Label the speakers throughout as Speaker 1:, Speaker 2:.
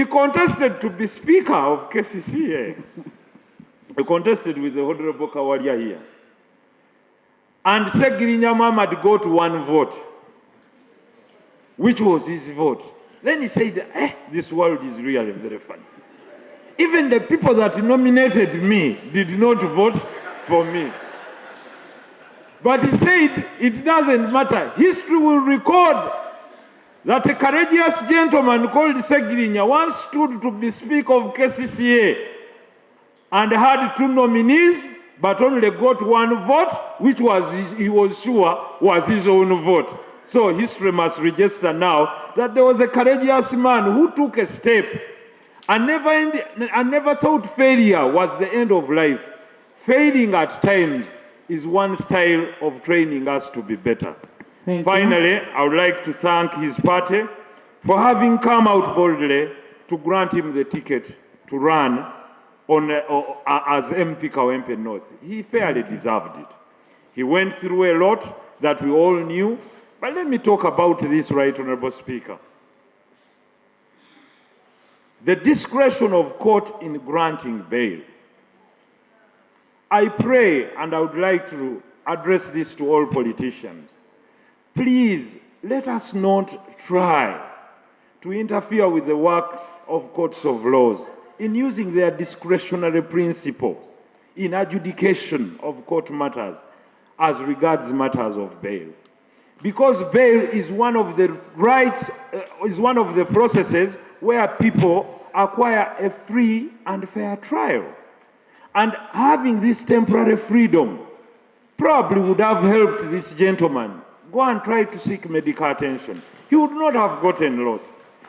Speaker 1: He contested to be Speaker of KCCA. He contested with the Honorable Kawalia here. And Kyagulanyi Muhammad got 1 vote, which was his vote. Then he said, this world is really very funny. Even the people that nominated me did not vote for me. But he said, it doesn't matter. History will record that a courageous gentleman called Kyagulanyi once stood to be Speaker of KCCA and had 2 nominees, but only got 1 vote, which he was sure was his own vote. So history must register now that there was a courageous man who took a step and never thought failure was the end of life. Failing at times is one style of training us to be better. Finally, I would like to thank his party for having come out boldly to grant him the ticket to run as MP Kawempe North. He fairly deserved it. He went through a lot that we all knew, but let me talk about this, Right Honorable Speaker. The discretion of court in granting bail. I pray, and I would like to address this to all politicians. Please, let us not try to interfere with the works of courts of laws in using their discretionary principles in adjudication of court matters as regards matters of bail. Because bail is one of the one of the processes where people acquire a free and fair trial. And having this temporary freedom probably would have helped this gentleman go and try to seek medical attention. He would not have gotten lost.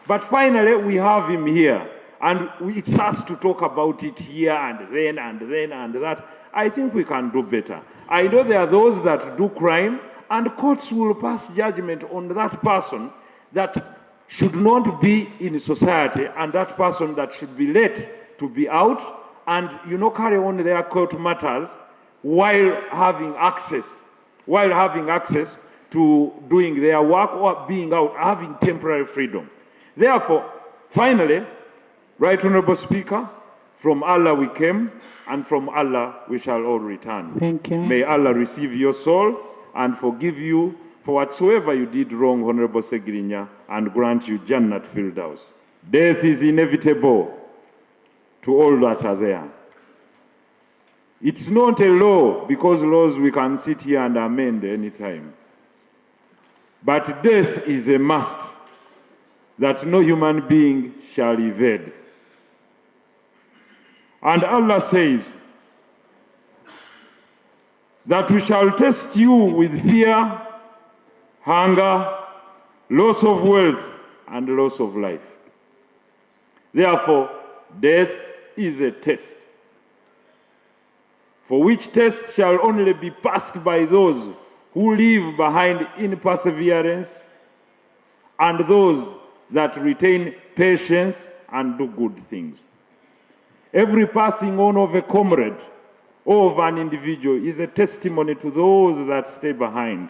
Speaker 1: But finally, we have him here. And it's us to talk about it here and then and then and that. I think we can do better. I know there are those that do crime, and courts will pass judgment on that person that should not be in society, and that person that should be let to be out and, carry on their court matters while having access to doing their work or being out, having temporary freedom. Therefore, finally, Right Honorable Speaker, from Allah we came, and from Allah we shall all return.
Speaker 2: Thank you.
Speaker 1: May Allah receive your soul and forgive you for whatsoever you did wrong, Honorable Kyagulanyi, and grant you Jannat Firdaus. Death is inevitable to all that are there. It's not a law, because laws we can sit here and amend anytime. But death is a must that no human being shall evade. And Allah says that we shall test you with fear, hunger, loss of wealth, and loss of life. Therefore, death is a test, for which test shall only be passed by those who leave behind in perseverance and those that retain patience and do good things. Every passing on of a comrade or of an individual is a testimony to those that stay behind,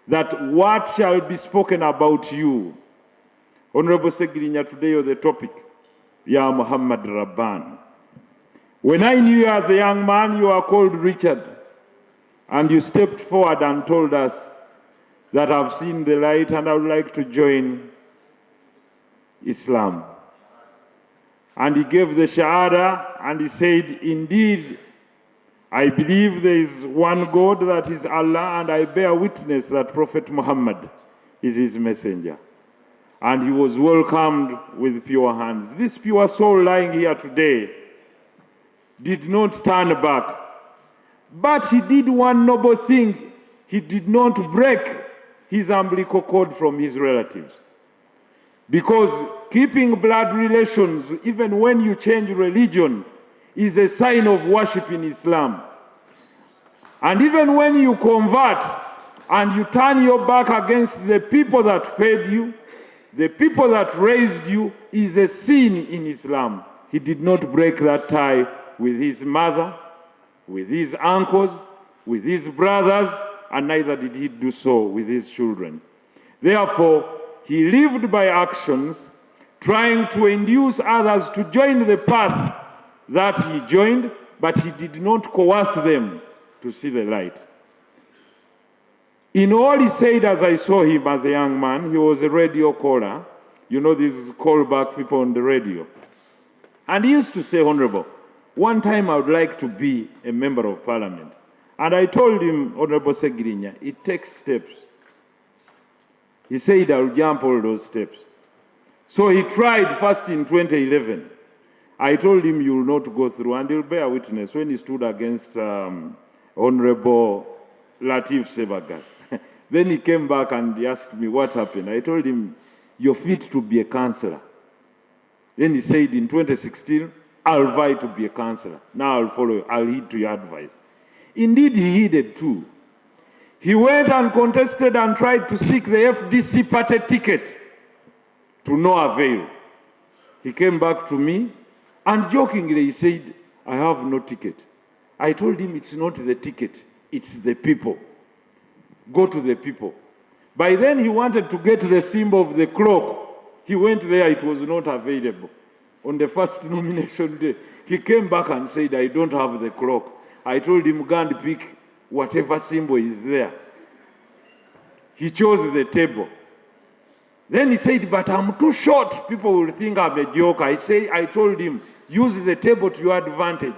Speaker 1: that what shall be spoken about you. Honorable Kyagulanyi, today on the topic, Ya Muhammad Rabban. When I knew you as a young man, you are called Richard, and you stepped forward and told us that I've seen the light and I would like to join Islam. And he gave the Shahada and he said, indeed, I believe there is one God, that is Allah, and I bear witness that Prophet Muhammad is his messenger. And he was welcomed with pure hands. This pure soul lying here today did not turn back, but he did one noble thing. He did not break his umbilical cord from his relatives. Because keeping blood relations, even when you change religion, is a sign of worship in Islam. And even when you convert and you turn your back against the people that fed you, the people that raised you, is a sin in Islam. He did not break that tie with his mother, with his uncles, with his brothers, and neither did he do so with his children. Therefore, he lived by actions trying to induce others to join the path that he joined, but he did not coerce them to see the light. In all he said, as I saw him as a young man, he was a radio caller. You know, these callback people on the radio. And he used to say, Honorable, one time I would like to be a member of parliament. And I told him, Honorable Segirinya, it takes steps. He said, I'll jump all those steps. So he tried first in 2011. I told him, you will not go through, and he'll bear witness when he stood against Honorable Latif Sebagat. Then he came back and he asked me what happened. I told him, you're fit to be a councillor. Then he said, in 2016, I'll vie to be a councillor. Now I'll follow you. I'll heed to your advice. Indeed, he heeded too. He went and contested and tried to seek the FDC party ticket to no avail. He came back to me and jokingly he said, I have no ticket. I told him it's not the ticket, it's the people. Go to the people. By then he wanted to get the symbol of the clock. He went there, it was not available. On the first nomination day, he came back and said, I don't have the clock. I told him, go and pick whatever symbol is there. He chose the table. Then he said, but I'm too short. People will think I'm a joker. I told him, use the table to your advantage.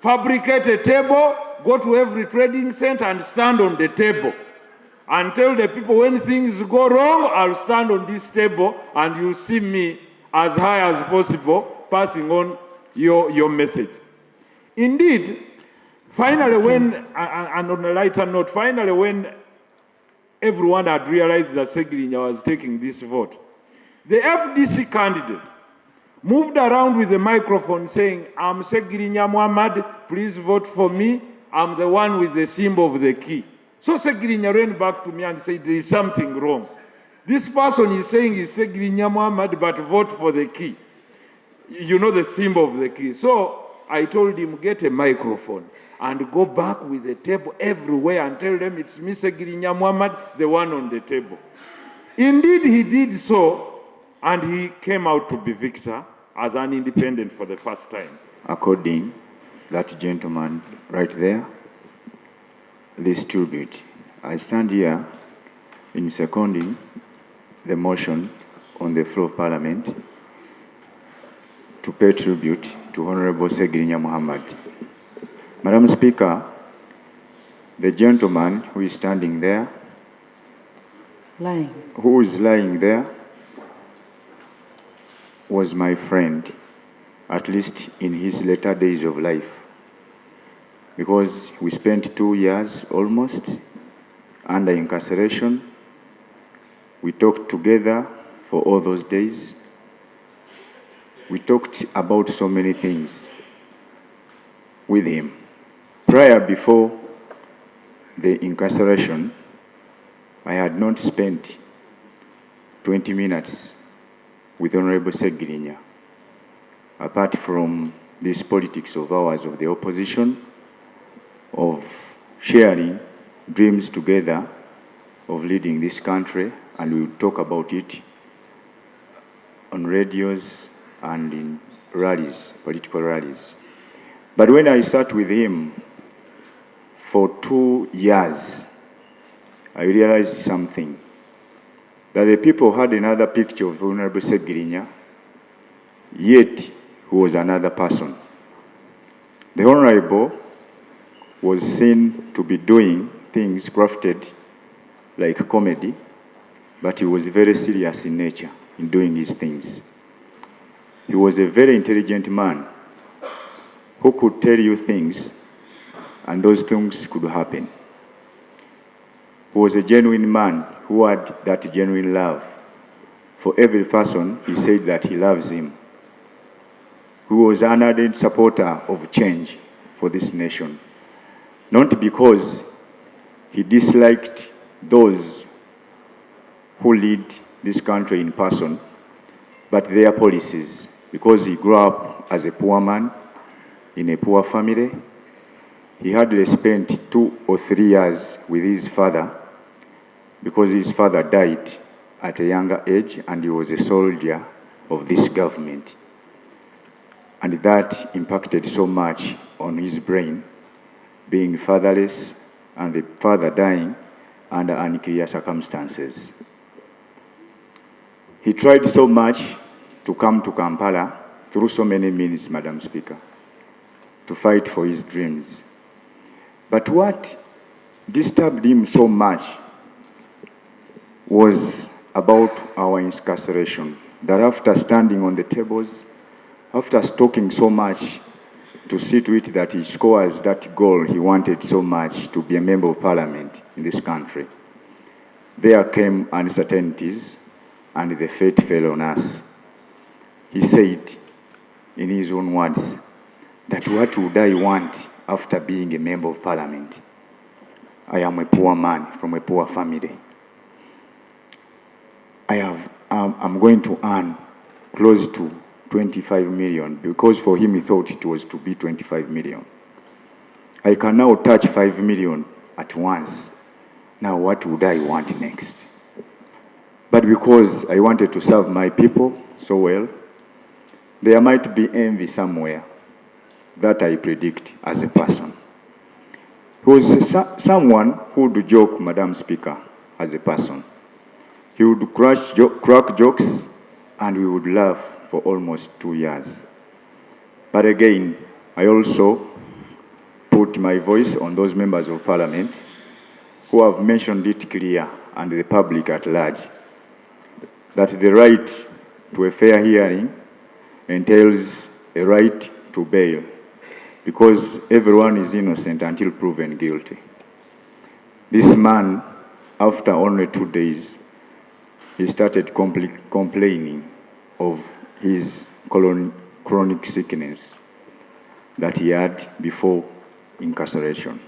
Speaker 1: Fabricate a table, go to every trading center and stand on the table. And tell the people when things go wrong, I'll stand on this table and you'll see me as high as possible, passing on your message. Indeed, finally when, and on a lighter note, finally when everyone had realized that Segirinya was taking this vote, the FDC candidate moved around with the microphone saying, I'm Segirinya Muhammad, please vote for me. I'm the one with the symbol of the key. So Segirinya ran back to me and said, there is something wrong. This person is saying he's Segirinya Muhammad, but vote for the key. You know the symbol of the key. So I told him, get a microphone and go back with the table everywhere and tell them it's me, Segirinya Muhammad, the one on the table. Indeed, he did so, and he came out to be victor as an independent for the first time.
Speaker 2: According that gentleman right there, this tribute. I stand here in seconding the motion on the floor of Parliament to pay tribute to Honorable Segirinya Muhammad. Madam Speaker, the gentleman who is standing there, who is lying there, was my friend, at least in his later days of life, because we spent 2 years almost under incarceration. We talked together for all those days. We talked about so many things with him. Before the incarceration, I had not spent 20 minutes with Honorable Segirinya, apart from this politics of ours of the opposition, of sharing dreams together, of leading this country, and we will talk about it on radios and in rallies, political rallies. But when I sat with him for 2 years, I realized something, that the people had another picture of Honorable Segirinya, yet he was another person. The Honorable was seen to be doing things crafted like comedy, but he was very serious in nature in doing his things. He was a very intelligent man who could tell you things and those things could happen. He was a genuine man who had that genuine love. For every person, he said that he loves him. He was an ardent supporter of change for this nation. Not because he disliked those who lead this country in person, but their policies, because he grew up as a poor man in a poor family. He hardly spent 2 or 3 years with his father because his father died at a younger age and he was a soldier of this government. And that impacted so much on his brain, being fatherless and the father dying under unclear circumstances. He tried so much to come to Kampala through so many means, Madam Speaker, to fight for his dreams. But what disturbed him so much was about our incarceration, that after standing on the tables, after talking so much to see to it that he scores that goal he wanted so much, to be a member of parliament in this country, there came uncertainties and the fate fell on us. He said, in his own words, that what would I want after being a member of parliament? I am a poor man from a poor family. I'm going to earn close to 25 million, because for him he thought it was to be 25 million. I can now touch 5 million at once. Now what would I want next? But because I wanted to serve my people so well, there might be envy somewhere that I predict as a person. He was someone who would joke, Madam Speaker, as a person. He would crack jokes and we would laugh for almost 2 years. But again, I also put my voice on those members of parliament who have mentioned it clear, and the public at large, that the right to a fair hearing entails a right to bail, because everyone is innocent until proven guilty. This man, after only 2 days, he started complaining of his chronic sickness that he had before incarceration.